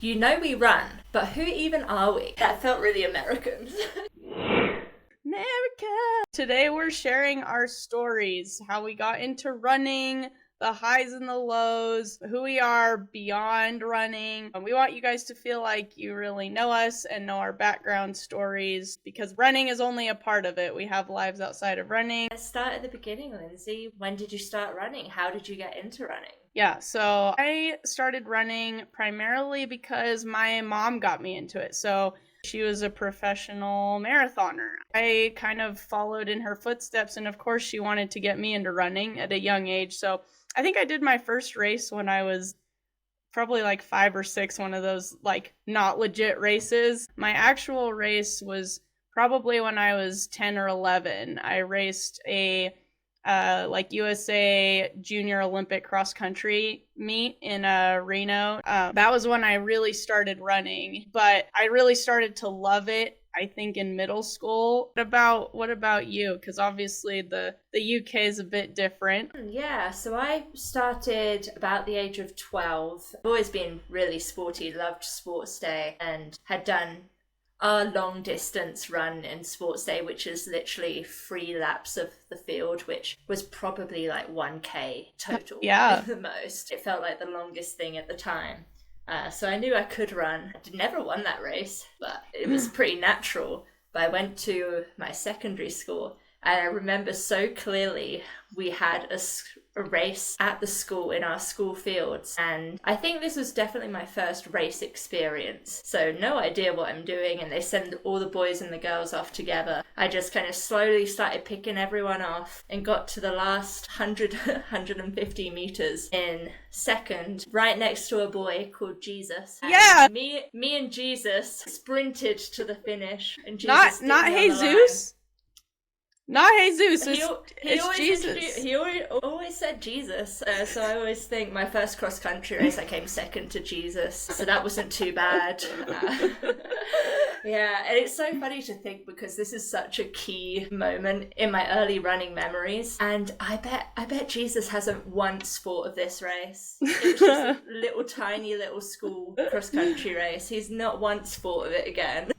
You know we run, but who even are we? That felt really American. America! Today we're sharing our stories, how we got into running, the highs and the lows, who we are beyond running. We want you guys to feel like you really know us and know our background stories, because running is only a part of it. We have lives outside of running. Let's start at the beginning, Lindsay. When did you start running? How did you get into running? Yeah, so I started running primarily because my mom got me into it. So she was a professional marathoner. I kind of followed in her footsteps, and of course she wanted to get me into running at a young age. So I think I did my first race when I was probably like 5 or 6, one of those like not legit races. My actual race was probably when I was 10 or 11. I raced a like USA Junior Olympic cross country meet in Reno. That was when I really started running, but I really started to love it, I think, in middle school. What about you? Because obviously the UK is a bit different. Yeah, so I started about the age of 12. I've always been really sporty, loved sports day, and had done a long distance run in sports day, which is literally 3 laps of the field, which was probably like 1K total. Yeah. The most. It felt like the longest thing at the time. So I knew I could run. I never won that race, but it was pretty natural. But I went to my secondary school, and I remember so clearly we had a race at the school in our school fields, and I think this was definitely my first race experience. So no idea what I'm doing, and they send all the boys and the girls off together. I just kind of slowly started picking everyone off and got to the last 150 meters in second, right next to a boy called Jesus. And yeah. Me and Jesus sprinted to the finish, and Jesus not Jesus. Not Jesus, it's Jesus. He always said Jesus, so I always think my first cross-country race I came second to Jesus, so that wasn't too bad. Yeah, and it's so funny to think because this is such a key moment in my early running memories, and I bet Jesus hasn't once thought of this race. It was just a little tiny little school cross-country race. He's not once thought of it again.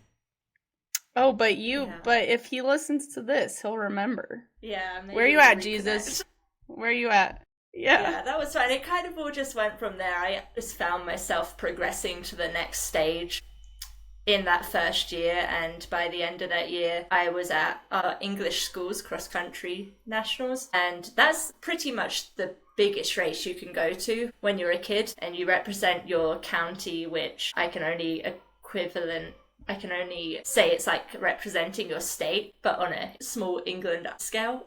Oh, but if he listens to this, he'll remember. Yeah. Where are you at, Jesus? Where are you at? Yeah, that was fun. It kind of all just went from there. I just found myself progressing to the next stage in that first year, and by the end of that year, I was at our English schools cross-country nationals, and that's pretty much the biggest race you can go to when you're a kid, and you represent your county, which I can only say it's like representing your state, but on a small England scale.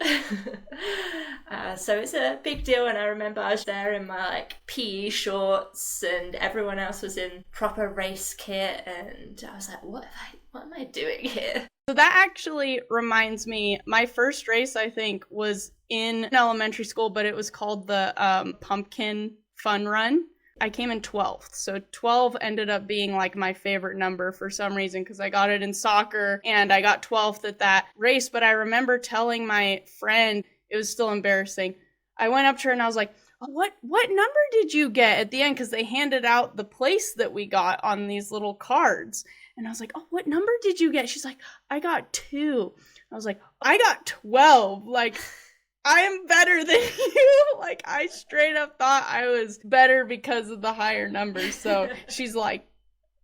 So it's a big deal, and I remember I was there in my like PE shorts, and everyone else was in proper race kit, and I was like, what am I doing here? So that actually reminds me, my first race, I think, was in elementary school, but it was called the Pumpkin Fun Run. I came in 12th, so 12 ended up being like my favorite number for some reason because I got it in soccer and I got 12th at that race. But I remember telling my friend, it was still embarrassing. I went up to her and I was like, oh, what number did you get at the end? Because they handed out the place that we got on these little cards. And I was like, oh, what number did you get? She's like, I got 2. I was like, I got 12. Like, I am better than you. Like, I straight up thought I was better because of the higher numbers. So she's like,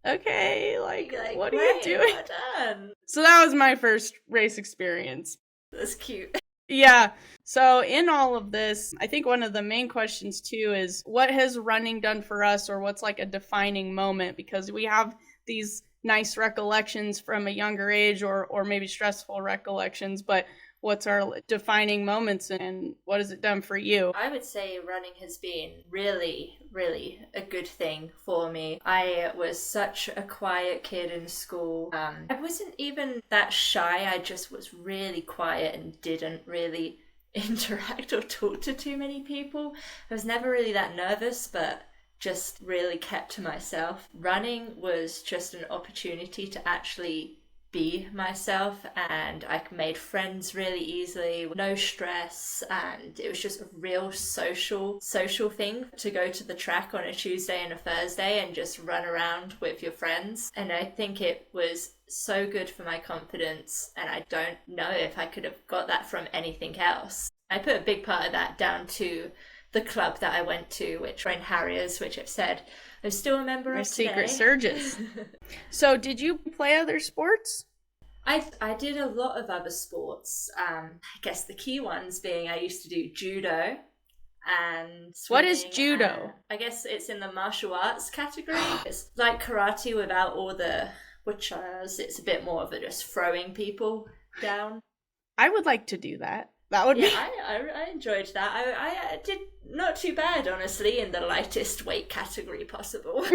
okay, like what are you doing? Well done. So that was my first race experience. That's cute. Yeah. So in all of this, I think one of the main questions too is what has running done for us, or what's like a defining moment? Because we have these nice recollections from a younger age, or maybe stressful recollections, but what's our defining moments and what has it done for you? I would say running has been really, really a good thing for me. I was such a quiet kid in school. I wasn't even that shy. I just was really quiet and didn't really interact or talk to too many people. I was never really that nervous, but just really kept to myself. Running was just an opportunity to actually be myself, and I made friends really easily, no stress, and it was just a real social thing to go to the track on a Tuesday and a Thursday and just run around with your friends. And I think it was so good for my confidence, and I don't know if I could have got that from anything else. I put a big part of that down to the club that I went to, which were in Harriers, which I've said I'm still a member of today. Secret Surges. So did you play other sports? I did a lot of other sports. I guess the key ones being I used to do judo and swimming. What is judo? I guess it's in the martial arts category. It's like karate without all the wuchas. It's a bit more of a just throwing people down. I would like to do that. That would be... I enjoyed that. I did not too bad, honestly, in the lightest weight category possible.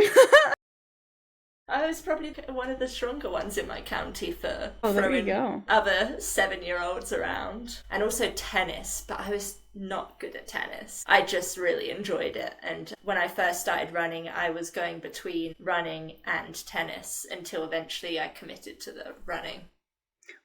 I was probably one of the stronger ones in my county for throwing other 7-year-olds around. And also tennis, but I was not good at tennis. I just really enjoyed it. And when I first started running, I was going between running and tennis until eventually I committed to the running.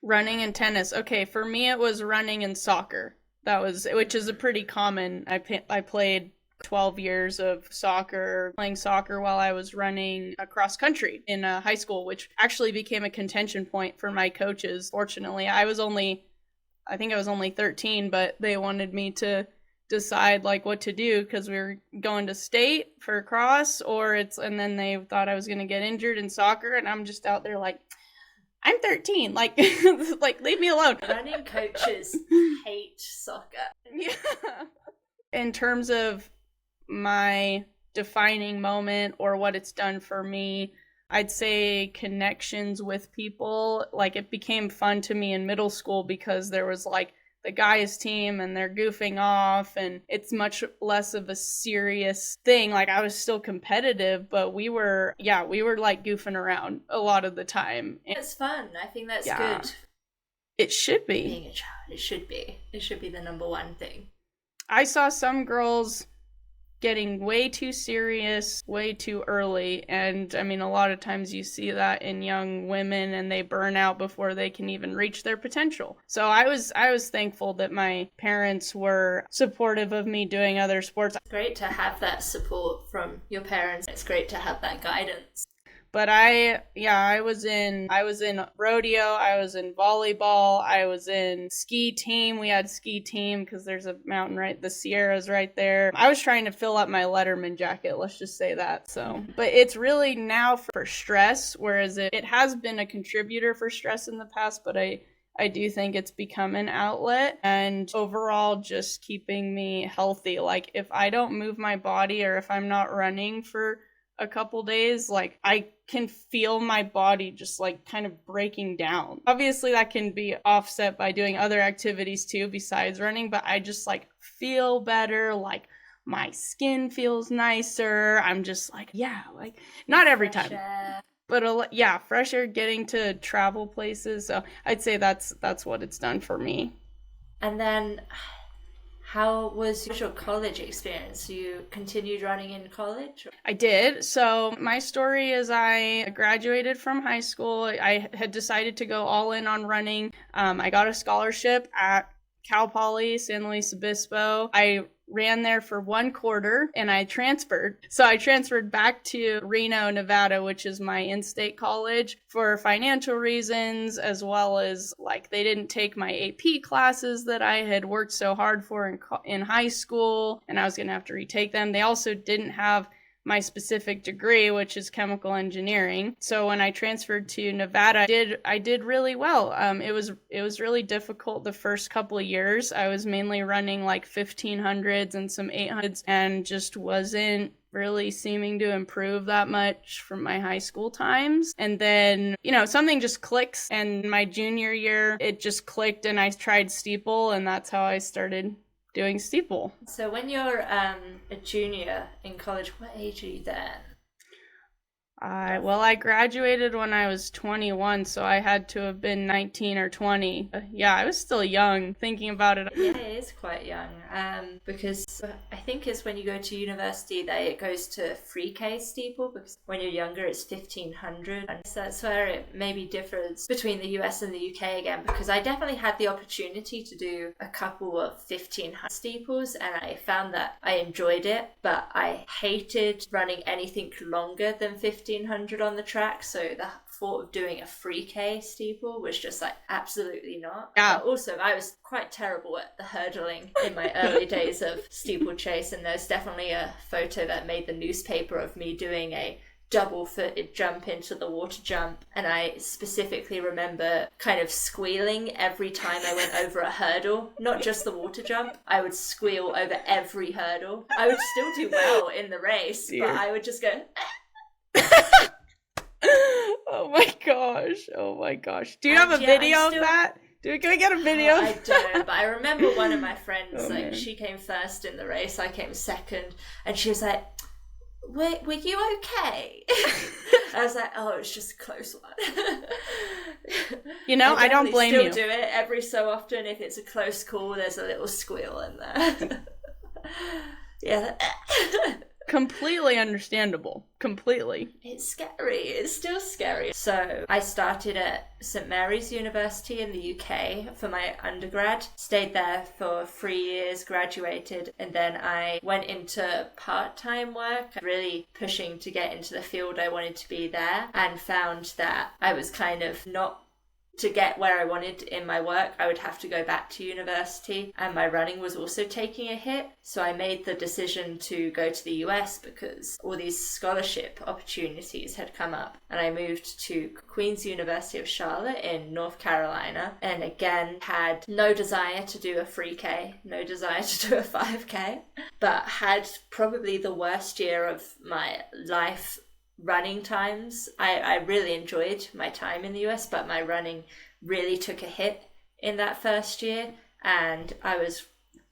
Running and tennis. Okay, for me it was running and soccer. Which is a pretty common. I played 12 years of soccer, playing soccer while I was running cross country in high school, which actually became a contention point for my coaches. Fortunately, I think I was only 13, but they wanted me to decide like what to do because we were going to state for cross and then they thought I was going to get injured in soccer, and I'm just out there like, I'm 13, like leave me alone. Running coaches hate soccer. Yeah. In terms of my defining moment or what it's done for me, I'd say connections with people. Like, it became fun to me in middle school because there was like the guys team and they're goofing off, and it's much less of a serious thing. Like, I was still competitive, but we were like goofing around a lot of the time. It's fun. I think that's good. It should be. Being a child, it should be. It should be the number one thing. I saw some girls getting way too serious way too early, and I mean, a lot of times you see that in young women and they burn out before they can even reach their potential. So I was thankful that my parents were supportive of me doing other sports. It's great to have that support from your parents. It's great to have that guidance. But I was in rodeo, I was in volleyball, I was in ski team. We had ski team because there's a mountain the Sierras right there. I was trying to fill up my Letterman jacket, let's just say that. So, but it's really now for stress, whereas it has been a contributor for stress in the past, but I do think it's become an outlet, and overall just keeping me healthy. Like, if I don't move my body or if I'm not running for a couple days, like, I can feel my body just like kind of breaking down. Obviously that can be offset by doing other activities too besides running, but I just like feel better, like my skin feels nicer. I'm just like, like, not every time, but fresh air, getting to travel places. So I'd say that's what it's done for me. And then how was your college experience? You continued running in college? I did. So my story is I graduated from high school. I had decided to go all in on running. I got a scholarship at Cal Poly San Luis Obispo. I ran there for 1 quarter and I transferred. So I transferred back to Reno, Nevada, which is my in-state college, for financial reasons, as well as like they didn't take my AP classes that I had worked so hard for in high school, and I was going to have to retake them. They also didn't have my specific degree, which is chemical engineering. So when I transferred to Nevada, I did really well. It was really difficult the first couple of years. I was mainly running like 1500s and some 800s, and just wasn't really seeming to improve that much from my high school times. And then, something just clicks, and my junior year, it just clicked and I tried steeple, and that's how I started doing steeple. So when you're a junior in college, what age are you then? I graduated when I was 21, so I had to have been 19 or 20. Yeah, I was still young thinking about it. Yeah, it is quite young. Because I think it's when you go to university that it goes to 3K steeple, because when you're younger it's 1500. And so that's where it maybe differs between the US and the UK again, because I definitely had the opportunity to do a couple of 1500 steeples and I found that I enjoyed it, but I hated running anything longer than 1500 on the track. So the thought of doing a 3K steeple was just like absolutely not. Yeah. But also, I was quite terrible at the hurdling in my early days of steeplechase, and there's definitely a photo that made the newspaper of me doing a double-footed jump into the water jump, and I specifically remember kind of squealing every time I went over a hurdle. Not just the water jump, I would squeal over every hurdle. I would still do well in the race, but I would just go Oh my gosh. Do you have a video of that? Can we get a video? I don't, but I remember one of my friends, she came first in the race, I came second, and she was like, were you okay? I was like, oh, it's just a close one. I don't blame you. I still do it every so often. If it's a close call, there's a little squeal in there. Yeah. Completely understandable. Completely. It's scary. It's still scary. So I started at St Mary's University in the UK for my undergrad. Stayed there for 3 years, graduated, and then I went into part-time work, really pushing to get into the field I wanted to be there, and found that I was kind of not to get where I wanted in my work, I would have to go back to university, and my running was also taking a hit. So I made the decision to go to the US because all these scholarship opportunities had come up, and I moved to Queen's University of Charlotte in North Carolina, and again had no desire to do a 3K, no desire to do a 5K, but had probably the worst year of my life running times. I really enjoyed my time in the US, but my running really took a hit in that first year, and I was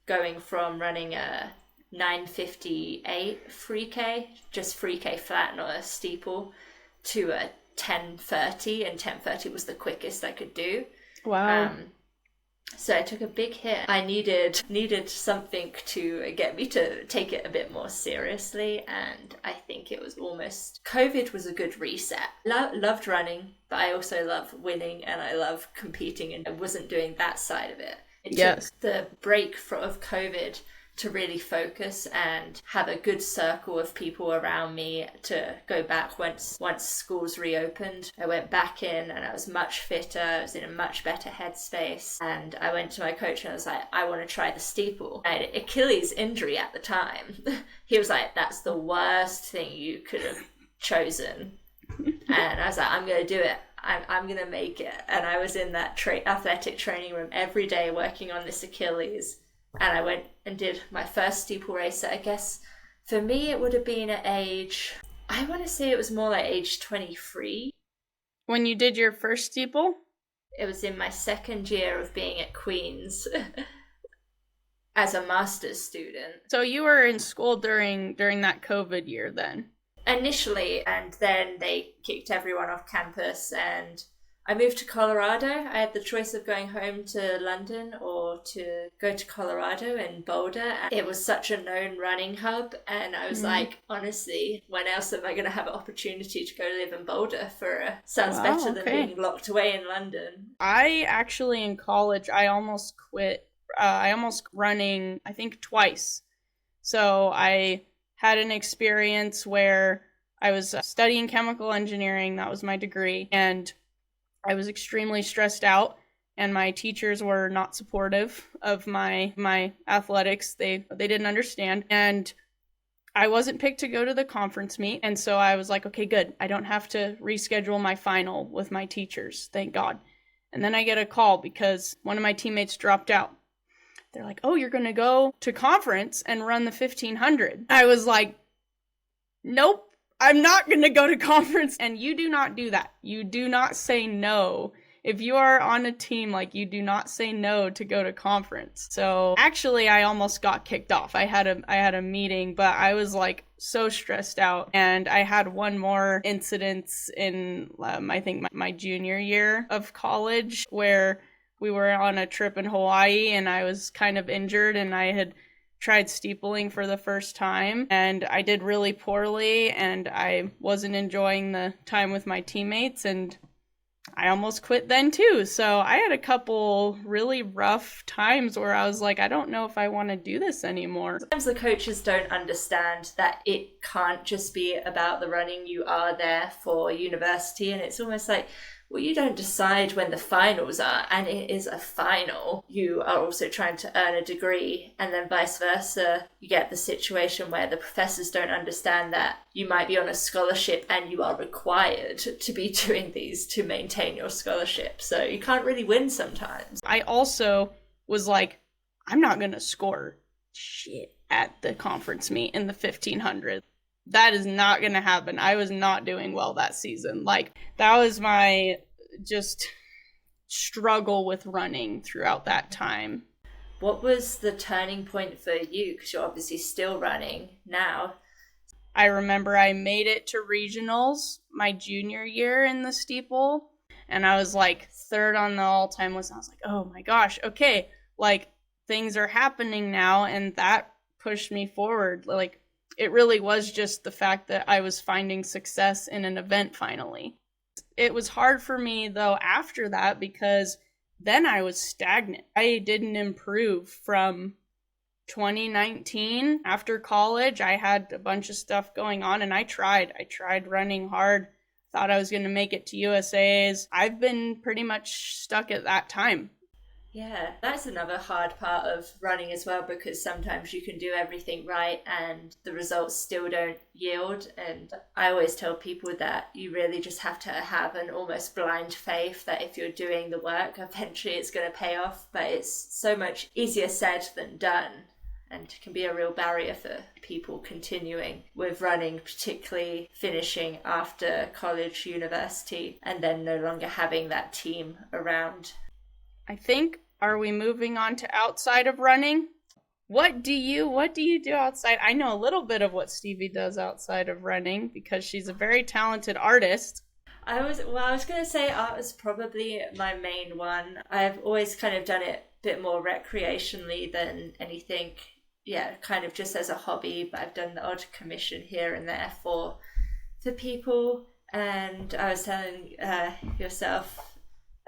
going from running a 9:58 3K, just 3K flat, not a steeple, to a 10:30, and 10:30 was the quickest I could do. Wow. So I took a big hit. I needed something to get me to take it a bit more seriously, and I think it was almost COVID was a good reset. Loved running, but I also love winning and I love competing, and I wasn't doing that side of it. It took the break of COVID to really focus and have a good circle of people around me to go back once schools reopened. I went back in and I was much fitter, I was in a much better headspace, and I went to my coach and I was like, I want to try the steeple. I had an Achilles injury at the time. He was like, that's the worst thing you could have chosen. And I was like, I'm going to do it. I'm going to make it. And I was in that athletic training room every day working on this Achilles. And I went and did my first steeple race. I guess for me it would have been at age, I want to say it was more like age 23. When you did your first steeple? It was in my second year of being at Queen's as a master's student. So you were in school during that COVID year then? Initially, and then they kicked everyone off campus and I moved to Colorado. I had the choice of going home to London or to go to Colorado and Boulder. And it was such a known running hub. And I was like, honestly, when else am I going to have an opportunity to go live in Boulder sounds better than being locked away in London. I actually, in college, I almost quit. I almost running, I think, twice. So I had an experience where I was studying chemical engineering. That was my degree. And I was extremely stressed out, and my teachers were not supportive of my athletics. They didn't understand, and I wasn't picked to go to the conference meet, and so I was like, okay, good. I don't have to reschedule my final with my teachers, thank God. And then I get a call because one of my teammates dropped out. They're like, oh, you're going to go to conference and run the 1500. I was like, nope. I'm not going to go to conference, and you do not do that. You do not say no if you are on a team, like, you do not say no to go to conference. So actually, I almost got kicked off. I had a meeting, but I was like so stressed out, and I had one more incident in I think my junior year of college, where we were on a trip in Hawaii, and I was kind of injured, and I had tried steepling for the first time, and I did really poorly, and I wasn't enjoying the time with my teammates, and I almost quit then too. So I had a couple really rough times where I was like, I don't know if I want to do this anymore. Sometimes the coaches don't understand that it can't just be about the running. You are there for university, and it's almost like, well, you don't decide when the finals are, and it is a final. You are also trying to earn a degree, and then vice versa. You get the situation where the professors don't understand that you might be on a scholarship and you are required to be doing these to maintain your scholarship. So you can't really win sometimes. I also was like, I'm not going to score shit at the conference meet in the 1500. That is not going to happen. I was not doing well that season. Like, that was my just struggle with running throughout that time. What was the turning point for you? Because you're obviously still running now. I remember I made it to regionals my junior year in the steeple, and I was like third on the all-time list. I was like, oh my gosh, okay, like, things are happening now, and that pushed me forward. Like, it really was just the fact that I was finding success in an event finally. It was hard for me, though, after that, because then I was stagnant. I didn't improve from 2019. After college, I had a bunch of stuff going on, and I tried running hard. Thought I was going to make it to USAs. I've been pretty much stuck at that time. Yeah, that's another hard part of running as well, because sometimes you can do everything right and the results still don't yield. And I always tell people that you really just have to have an almost blind faith that if you're doing the work, eventually it's going to pay off. But it's so much easier said than done, and can be a real barrier for people continuing with running, particularly finishing after college, university, and then no longer having that team around. I think, are we moving on to outside of running? What do you do outside? I know a little bit of what Stevie does outside of running, because she's a very talented artist. I was going to say art is probably my main one. I've always kind of done it a bit more recreationally than anything. Yeah, kind of just as a hobby, but I've done the odd commission here and there for people. And I was telling yourself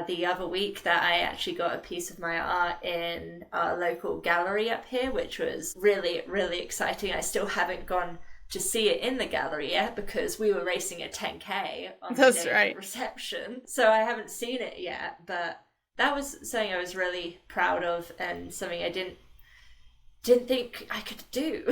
the other week that I actually got a piece of my art in our local gallery up here, which was really, really exciting. I still haven't gone to see it in the gallery yet, because we were racing a 10K on the day of reception. So I haven't seen it yet, but that was something I was really proud of, and something I didn't think I could do.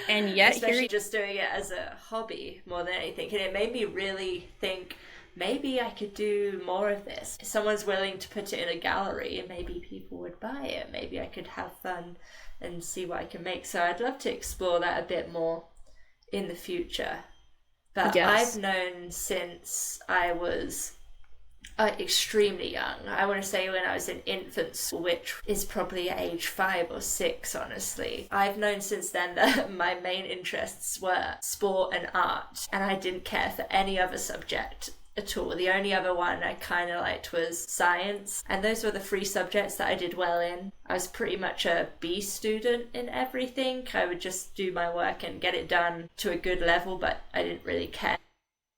And yet especially just doing it as a hobby more than anything. And it made me really think, maybe I could do more of this. If someone's willing to put it in a gallery, and maybe people would buy it. Maybe I could have fun and see what I can make. So I'd love to explore that a bit more in the future. But yes. I've known since I was extremely young. I want to say when I was in infant school, which is probably age 5 or 6, honestly. I've known since then that my main interests were sport and art, and I didn't care for any other subject at all. The only other one I kind of liked was science, and those were the 3 subjects that I did well in. I was pretty much a B student in everything. I would just do my work and get it done to a good level, but I didn't really care.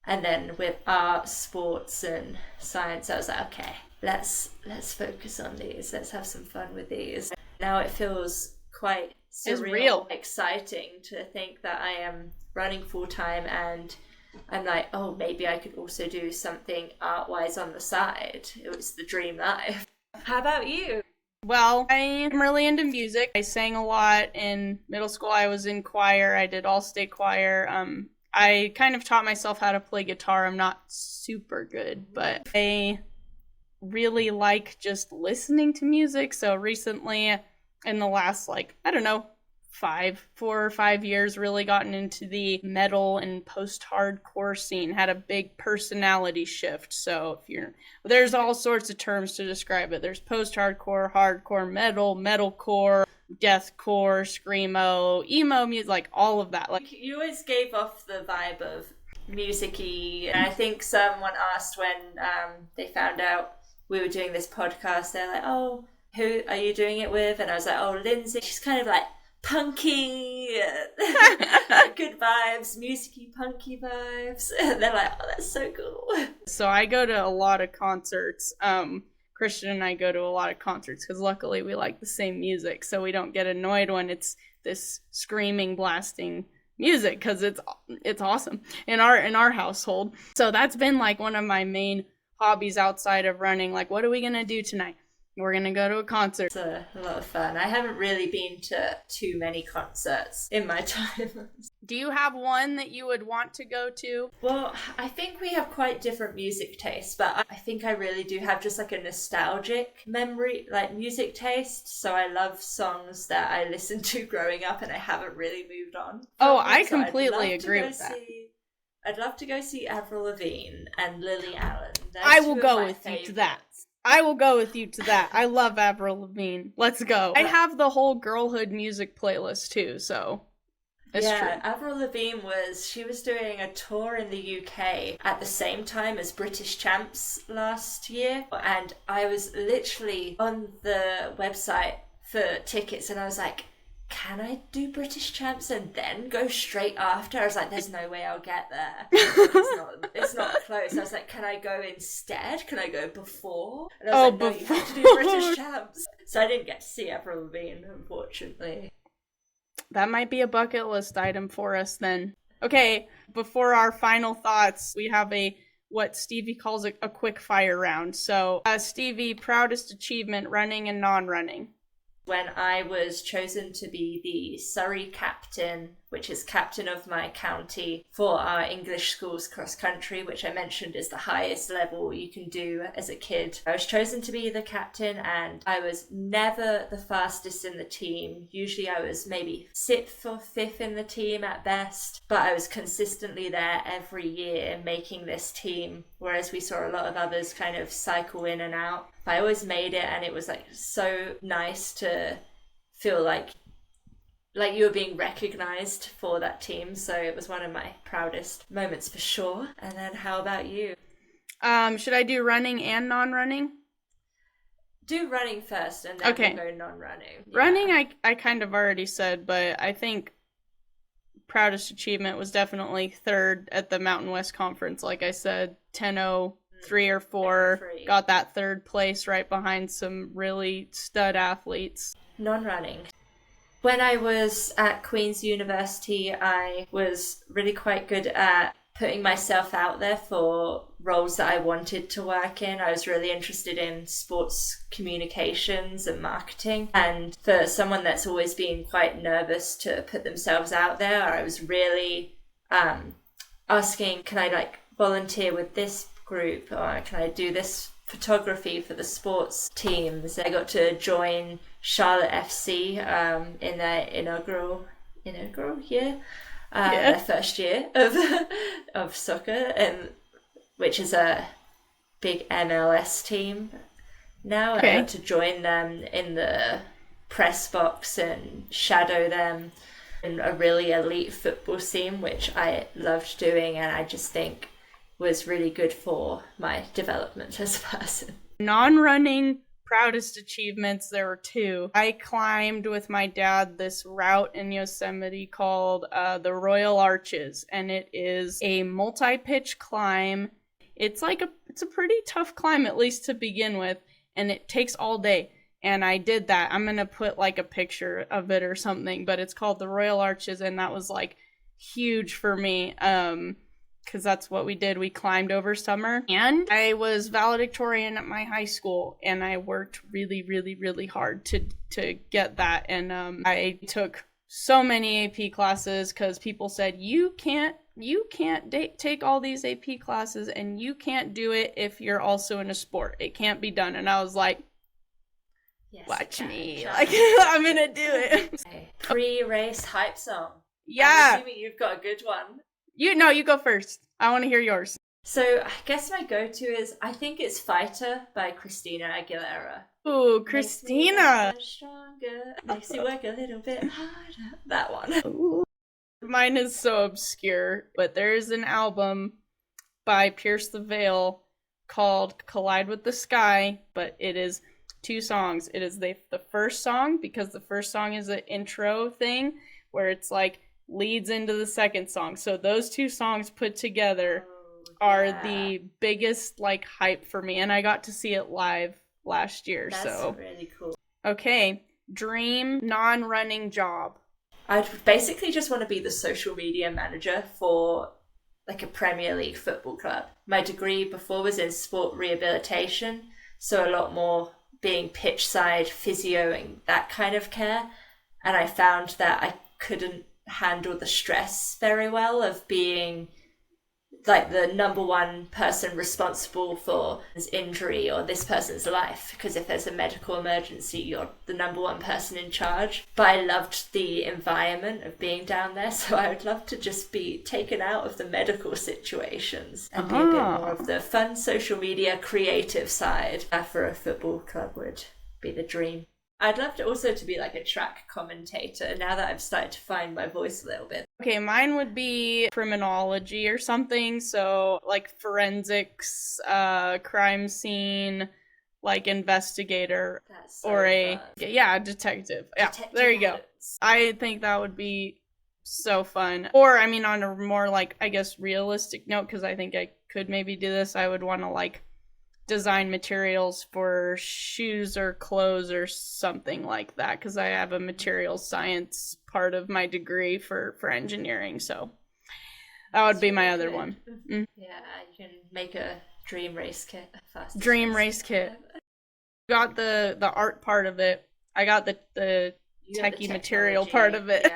And then with art, sports, and science, I was like, okay, let's focus on these. Let's have some fun with these. Now it feels quite surreal, exciting to think that I am running full time, and I'm like, oh, maybe I could also do something art-wise on the side. It was the dream life. How about you? Well, I am really into music. I sang a lot in middle school. I was in choir. I did all-state choir. I kind of taught myself how to play guitar. I'm not super good, but I really like just listening to music. So recently, in the last, 4 or 5 years, really gotten into the metal and post-hardcore scene, had a big personality shift. So there's all sorts of terms to describe it. There's post-hardcore, hardcore, metal, metalcore, deathcore, screamo, emo music, like all of that. Like, you always gave off the vibe of music-y, and I think someone asked when they found out we were doing this podcast, they're like, oh, who are you doing it with? And I was like, oh, Lindsay. She's kind of like punky, good vibes, music-y, punky vibes. And they're like, oh, that's so cool. So I go to a lot of concerts. Christian and I go to a lot of concerts because luckily we like the same music, so we don't get annoyed when it's this screaming, blasting music, because it's awesome in our household. So that's been like one of my main hobbies outside of running. Like, what are we gonna do tonight? We're gonna go to a concert. It's a lot of fun. I haven't really been to too many concerts in my time. Do you have one that you would want to go to? Well, I think we have quite different music tastes, but I think I really do have just like a nostalgic memory, like music taste. So I love songs that I listened to growing up and I haven't really moved on. Oh, I completely agree with that. I'd love to go see Avril Lavigne and Lily Allen. I will go with you to that. I will go with you to that. I love Avril Lavigne. Let's go. I have the whole girlhood music playlist too, so it's true. Avril Lavigne she was doing a tour in the UK at the same time as British Champs last year, and I was literally on the website for tickets and I was like, can I do British Champs and then go straight after? I was like, there's no way I'll get there. It's not close. I was like, can I go instead? Can I go before? And I was like, no, you have to do British Champs. So I didn't get to see Avril Lavigne, unfortunately. That might be a bucket list item for us then. Okay, before our final thoughts, we have what Stevie calls a quick fire round. So, Stevie, proudest achievement, running and non-running? When I was chosen to be the Surrey captain, which is captain of my county for our English schools cross country, which I mentioned is the highest level you can do as a kid. I was chosen to be the captain and I was never the fastest in the team. Usually I was maybe 6th or 5th in the team at best, but I was consistently there every year making this team, whereas we saw a lot of others kind of cycle in and out. I always made it, and it was like so nice to feel like you were being recognized for that team. So it was one of my proudest moments for sure. And then how about you? Should I do running and non-running? Do running first and then we'll go non-running. Yeah. Running I kind of already said, but I think proudest achievement was definitely 3rd at the Mountain West Conference. Like I said, 10:03 or 4, got that 3rd place right behind some really stud athletes. Non-running. When I was at Queen's University, I was really quite good at putting myself out there for roles that I wanted to work in. I was really interested in sports communications and marketing. And for someone that's always been quite nervous to put themselves out there, I was really asking, can I volunteer with this group, or can I do this photography for the sports teams? I got to join Charlotte FC in their inaugural year, their first year of soccer, and which is a big MLS team now. Okay. I got to join them in the press box and shadow them in a really elite football scene, which I loved doing, and I just think was really good for my development as a person. Non-running proudest achievements, there were 2. I climbed with my dad this route in Yosemite called the Royal Arches, and it is a multi-pitch climb. It's a pretty tough climb, at least to begin with, and it takes all day. And I did that. I'm gonna put a picture of it or something, but it's called the Royal Arches, and that was huge for me. Because that's what we did. We climbed over summer. And I was valedictorian at my high school, and I worked really, really, really hard to get that. And I took so many AP classes because people said, you can't take all these AP classes, and you can't do it if you're also in a sport. It can't be done. And I was like, Yes, Watch you can. me. Shut Like, up. I'm gonna do it. Okay. Pre-race hype song. I'm Yeah. assuming you've got a good one. You go first. I want to hear yours. So I guess my go-to is, I think it's Fighter by Christina Aguilera. Ooh, Makes me Christina. work stronger, makes you work a little bit harder. That one. Ooh. Mine is so obscure, but there is an album by Pierce the Veil called Collide with the Sky, but it is 2 songs. It is the first song, because the first song is an intro thing where it's like leads into the second song. So those 2 songs put together are the biggest like hype for me, and I got to see it live last year. That's so really cool. Okay, dream non-running job. I'd basically just want to be the social media manager for like a Premier League football club. My degree before was in sport rehabilitation, so a lot more being pitch side, physio, and that kind of care. And I found that I couldn't handle the stress very well of being like the number one person responsible for this injury or this person's life, because if there's a medical emergency, you're the number one person in charge. But I loved the environment of being down there, so I would love to just be taken out of the medical situations and be a bit more of the fun social media creative side. For a football club would be the dream. I'd love to also to be like a track commentator now that I've started to find my voice a little bit. Okay, mine would be criminology or something. So like forensics, crime scene, like investigator, That's so or a fun. detective. Detective There you go. Adams. I think that would be so fun. Or I mean, on a more like, I guess, realistic note, because I think I could maybe do this, I would want to like design materials for shoes or clothes or something like that, because I have a materials science part of my degree for engineering. So that would be my other one. Yeah, you can make a dream race kit. Dream race kit. Got the art part of it. I got the techie material part of it.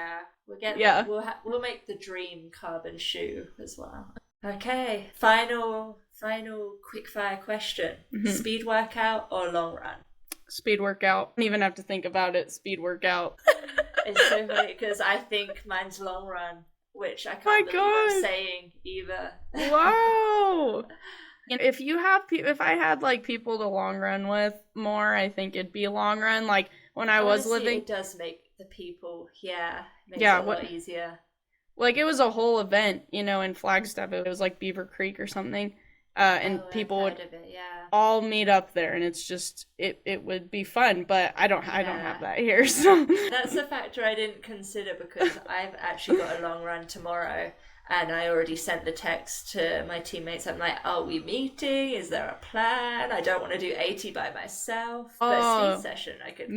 Yeah, we'll make the dream carbon shoe as well. Okay, final quickfire question. Speed workout or long run? Speed workout. Don't even have to think about it. Speed workout. It's so funny because I think mine's long run, which I can't believe I'm saying either. Wow. If I had like people to long run with more, I think it'd be a long run. Like when I was living, it does make the people, makes it a lot easier. Like it was a whole event, in Flagstaff. It was like Beaver Creek or something, and people would all meet up there, and it's just it would be fun. But I don't have that here, so that's a factor I didn't consider, because I've actually got a long run tomorrow. And I already sent the text to my teammates. I'm like, are we meeting? Is there a plan? I don't want to do 80 by myself. But speed session, I could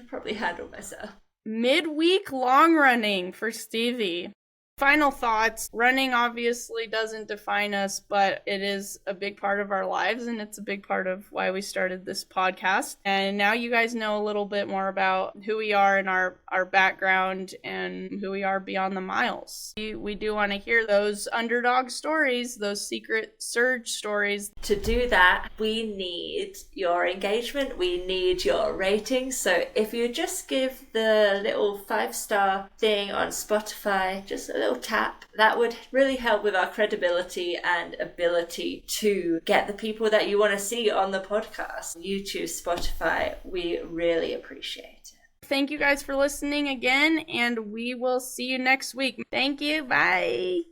probably handle myself. Midweek long running for Stevie. Final thoughts. Running obviously doesn't define us, but it is a big part of our lives, and it's a big part of why we started this podcast. And now you guys know a little bit more about who we are and our background and who we are beyond the miles. We do want to hear those underdog stories, those secret surge stories. To do that, we need your engagement. We need your ratings. So if you just give the little 5-star thing on Spotify just a little tap, that would really help with our credibility and ability to get the people that you want to see on the podcast. YouTube, Spotify, we really appreciate it. Thank you guys for listening again, and we will see you next week. Thank you. Bye.